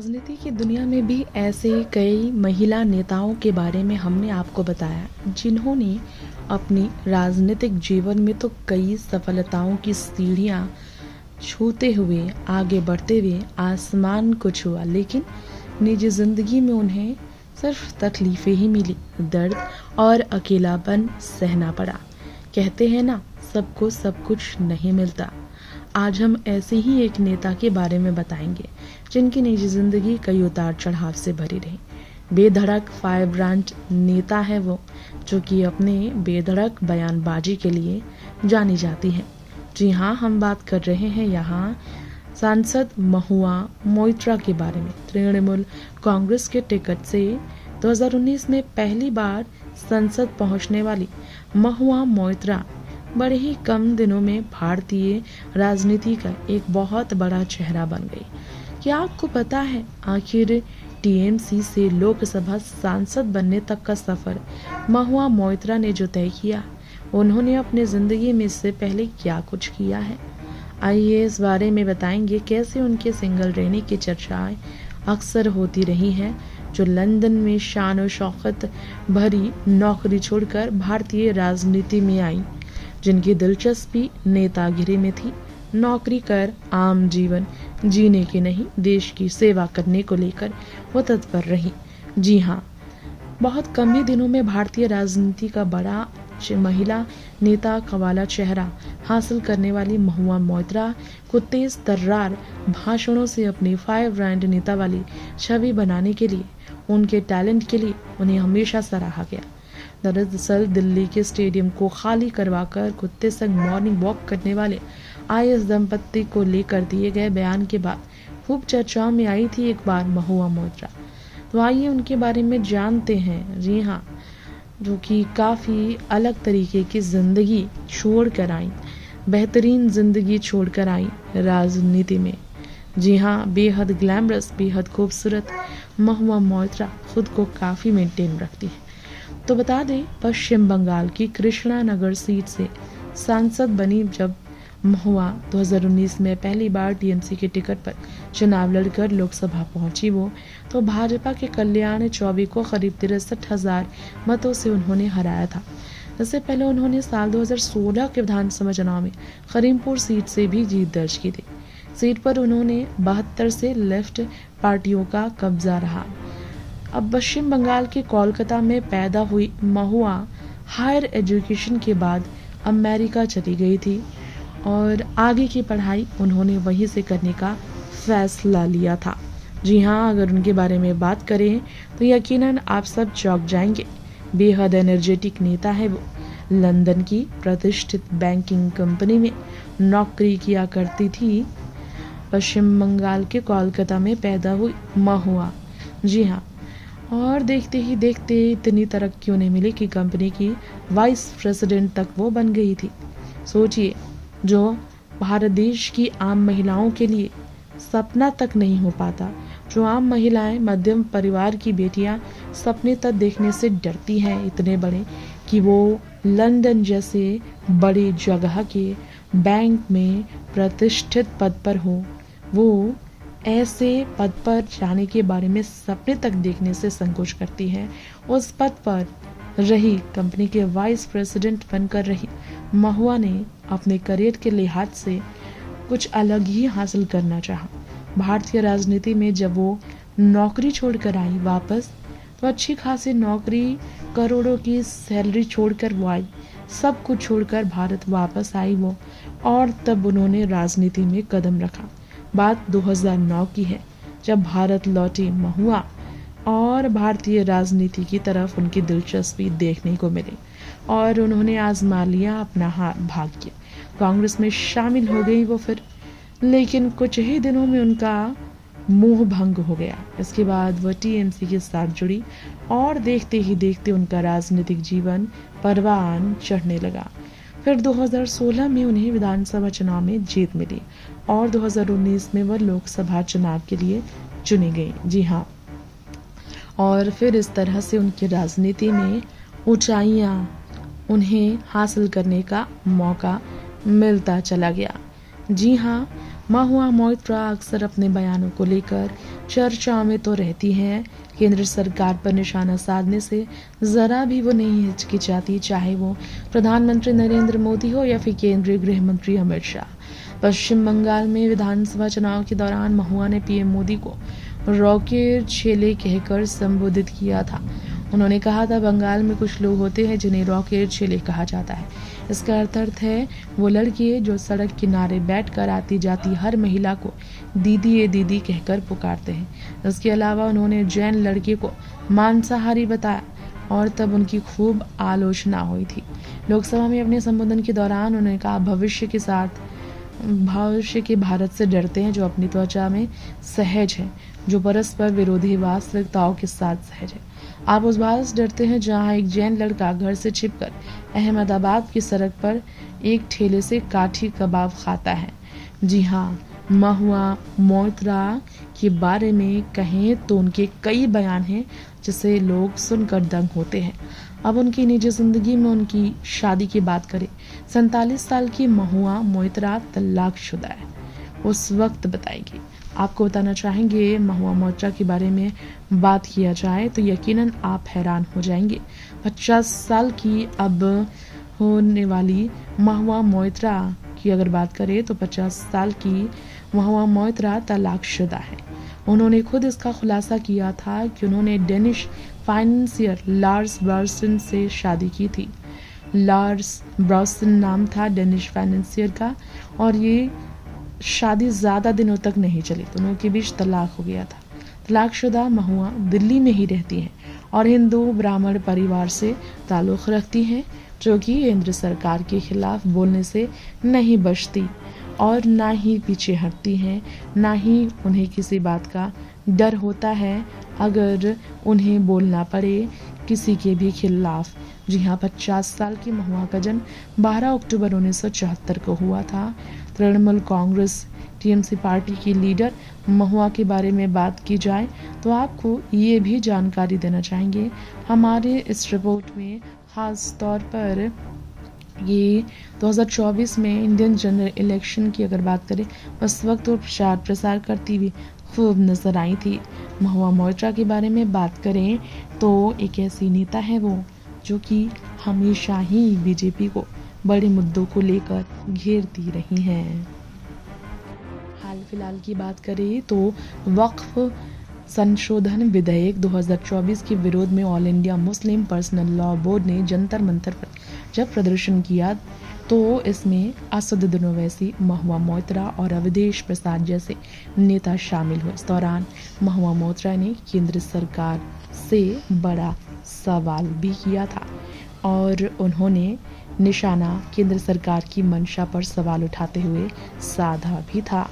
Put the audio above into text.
राजनीति की दुनिया में भी ऐसे कई महिला नेताओं के बारे में हमने आपको बताया जिन्होंने अपनी राजनीतिक जीवन में तो कई सफलताओं की सीढ़ियां छूते हुए आगे बढ़ते हुए आसमान को छुआ, लेकिन निजी जिंदगी में उन्हें सिर्फ तकलीफें ही मिली, दर्द और अकेलापन सहना पड़ा। कहते हैं ना, सबको सब कुछ नहीं मिलता। आज हम ऐसे ही एक नेता के बारे में बताएंगे जिनकी निजी जिंदगी कई उतार चढ़ाव से भरी रही। बेधड़क फायर ब्रांड नेता है वो, जो कि अपने बेधड़क बयानबाजी के लिए जानी जाती है। जी हाँ, हम बात कर रहे हैं यहाँ सांसद महुआ मोइत्रा के बारे में। तृणमूल कांग्रेस के टिकट से 2019 में पहली बार संसद पहुंचने वाली महुआ मोइत्रा बड़े ही कम दिनों में भारतीय राजनीति का एक बहुत बड़ा चेहरा बन गई। क्या आपको पता है आखिर टीएमसी से लोकसभा सांसद बनने तक का सफर महुआ मोइत्रा ने जो तय किया, उन्होंने अपनी जिंदगी में इससे पहले क्या कुछ किया है? आइए इस बारे में बताएंगे कैसे उनके सिंगल रहने की चर्चाएं अक्सर होती रही हैं, जो लंदन में शान और शौकत भरी नौकरी छोड़कर भारतीय राजनीति में आई, जिनकी दिलचस्पी नेतागिरी में थी, नौकरी कर आम जीवन जीने की नहीं, देश की सेवा करने को लेकर वो तत्पर रही। जी हाँ, बहुत कम ही दिनों में भारतीय राजनीति का बड़ा महिला नेता का वाला चेहरा हासिल करने वाली महुआ मोइत्रा को तेज तर्रार भाषणों से अपनी फायर ब्रांड नेता वाली छवि बनाने के लिए, उनके टैलेंट के लिए उन्हें हमेशा सराहा गया। दरअसल दिल्ली के स्टेडियम को खाली करवाकर कुत्ते संग मॉर्निंग वॉक करने वाले आईएएस दंपति को लेकर दिए गए बयान के बाद खूब चर्चाओं में आई थी एक बार महुआ मोइत्रा। तो आइए उनके बारे में जानते हैं। जी हाँ, जो कि काफ़ी अलग तरीके की ज़िंदगी छोड़कर आई, बेहतरीन ज़िंदगी छोड़कर आई राजनीति में। जी हाँ, बेहद ग्लैमरस, बेहद खूबसूरत महुआ मोइत्रा खुद को काफ़ी मेंटेन रखती है। तो बता दें, पश्चिम बंगाल की कृष्णा नगर सीट से सांसद बनी जब महुआ 2019 में पहली बार टीएमसी के टिकट पर चुनाव लड़कर लोकसभा पहुंची वो, तो भाजपा के कल्याण चौबे को करीब 63,000 मतों से उन्होंने हराया था। इससे पहले उन्होंने साल 2016 के विधानसभा चुनाव में करीमपुर सीट से भी जीत दर्ज की थी। सीट पर उन्होंने 72 से लेफ्ट पार्टियों का कब्जा रहा। अब पश्चिम बंगाल के कोलकाता में पैदा हुई महुआ हायर एजुकेशन के बाद अमेरिका चली गई थी और आगे की पढ़ाई उन्होंने वहीं से करने का फैसला लिया था। जी हाँ, अगर उनके बारे में बात करें तो यकीनन आप सब चौंक जाएंगे। बेहद एनर्जेटिक नेता है वो। लंदन की प्रतिष्ठित बैंकिंग कंपनी में नौकरी किया करती थी। पश्चिम बंगाल के कोलकाता में पैदा हुई महुआ, जी हाँ, और देखते ही देखते इतनी तरक्की उन्हें मिली कि कंपनी की वाइस प्रेसिडेंट तक वो बन गई थी। सोचिए, जो भारत देश की आम महिलाओं के लिए सपना तक नहीं हो पाता, जो आम महिलाएं, मध्यम परिवार की बेटियां सपने तक देखने से डरती हैं इतने बड़े कि वो लंदन जैसे बड़ी जगह के बैंक में प्रतिष्ठित पद पर हो, वो ऐसे पद पर जाने के बारे में सपने तक देखने से संकोच करती है। उस पद पर रही, कंपनी के वाइस प्रेसिडेंट बनकर रही महुआ ने अपने करियर के लिहाज से कुछ अलग ही हासिल करना चाहा। भारतीय राजनीति में जब वो नौकरी छोड़कर आई वापस, तो अच्छी खासी नौकरी, करोड़ों की सैलरी छोड़कर वो आई, सब कुछ छोड़कर भारत वापस आई वो, और तब उन्होंने राजनीति में कदम रखा। बात 2009 की है, जब भारत लौटी महुआ और भारतीय राजनीति की तरफ उनकी दिलचस्पी देखने को मिली और उन्होंने आजमा लिया अपना भाग्य। कांग्रेस में शामिल हो गई वो फिर, लेकिन कुछ ही दिनों में उनका मोह भंग हो गया। इसके बाद वह टीएमसी के साथ जुड़ी और देखते ही देखते उनका राजनीतिक जीवन परवान चढ़ने लगा। फिर 2016 में उन्हें विधानसभा चुनाव में जीत मिली और 2019 में वह लोकसभा चुनाव के लिए चुनी गई। जी हाँ, और फिर इस तरह से उनकी राजनीति में ऊंचाइयां उन्हें हासिल करने का मौका मिलता चला गया। जी हाँ, महुआ मोइत्रा अक्सर अपने बयानों को लेकर चर्चा में तो रहती हैं। केंद्र सरकार पर निशाना साधने से जरा भी वो नहीं हिचकिचाती, चाहे वो प्रधानमंत्री नरेंद्र मोदी हो या फिर केंद्रीय गृह मंत्री अमित शाह। पश्चिम बंगाल में विधानसभा चुनाव के दौरान महुआ ने पीएम मोदी को रॉकेट छेले कहकर संबोधित किया था। उन्होंने कहा था, बंगाल में कुछ लोग होते हैं जिन्हें रॉकेट छेले कहा जाता है। इसका अर्थ है वो लड़के जो सड़क किनारे बैठकर आती जाती हर महिला को दीदी ये दीदी कहकर पुकारते हैं। इसके अलावा उन्होंने जैन लड़के को मांसाहारी बताया और तब उनकी खूब आलोचना हुई थी। लोकसभा में अपने संबोधन के दौरान उन्होंने कहा, भविष्य के भारत से डरते हैं जो अपनी त्वचा में सहज है, जो परस्पर विरोधी वास्तविकताओं के साथ सहज है। आप उस भारत से डरते हैं जहां एक जैन लड़का घर से छिपकर अहमदाबाद की सड़क पर एक ठेले से काठी कबाब खाता है। जी हाँ, महुआ मोइत्रा के बारे में कहें तो उनके कई बयान हैं जिसे लोग सुनकर दंग होते हैं। अब उनकी निजी जिंदगी में उनकी शादी की बात करें। 47 साल की महुआ मोइत्रा तलाकशुदा है। उस वक्त बताएगी। आपको बताना चाहेंगे, महुआ मोइत्रा के बारे में बात किया जाए तो यकीनन आप हैरान हो जाएंगे। 50 साल की अब होने वाली महुआ मोइत्रा की अगर बात करें तो 50 साल की महुआ मोइत्रा तलाकशुदा है। उन्होंने खुद इसका खुलासा किया था कि उन्होंने डेनिश फाइनेंसियर लार्स ब्राउसन से शादी की थी। लार्स ब्राउसन नाम था डेनिश फाइनेंसियर का, और ये शादी ज़्यादा दिनों तक नहीं चली, दोनों के बीच तलाक हो गया था। तलाकशुदा महुआ दिल्ली में ही रहती हैं और हिंदू ब्राह्मण परिवार से ताल्लुक़ रखती हैं, जो कि केंद्र सरकार के खिलाफ बोलने से नहीं बचती और ना ही पीछे हटती हैं, ना ही उन्हें किसी बात का डर होता है अगर उन्हें बोलना पड़े किसी के भी खिलाफ। जी हाँ, 50 साल की महुआ का जन्म 12 अक्टूबर 1974 को हुआ था। तृणमूल कांग्रेस टीएमसी पार्टी की लीडर महुआ के बारे में बात की जाए तो आपको ये भी जानकारी देना चाहेंगे, हमारे इस रिपोर्ट में खास तौर पर ये 2024 में इंडियन जनरल इलेक्शन की अगर बात करें, उस वक्त वो प्रचार प्रसार करती हुई खूब नजर आई थी। महुआ मोइत्रा के बारे में बात करें तो एक ऐसी नेता है वो जो कि हमेशा ही बीजेपी को बड़े मुद्दों को लेकर घेरती रही हैं। हाल फिलहाल की बात करें तो वक्फ संशोधन विधेयक 2024 के विरोध में all India Muslim personal law board ने जंतर मंतर पर जब प्रदर्शन किया तो इसमें असदुद्दीन ओवैसी, महुआ मोइत्रा और अवधेश प्रसाद जैसे नेता शामिल हुए। इस दौरान महुआ मोइत्रा ने केंद्र सरकार से बड़ा सवाल भी किया था और उन्होंने निशाना केंद्र सरकार की मंशा पर सवाल उठाते हुए साधा भी था।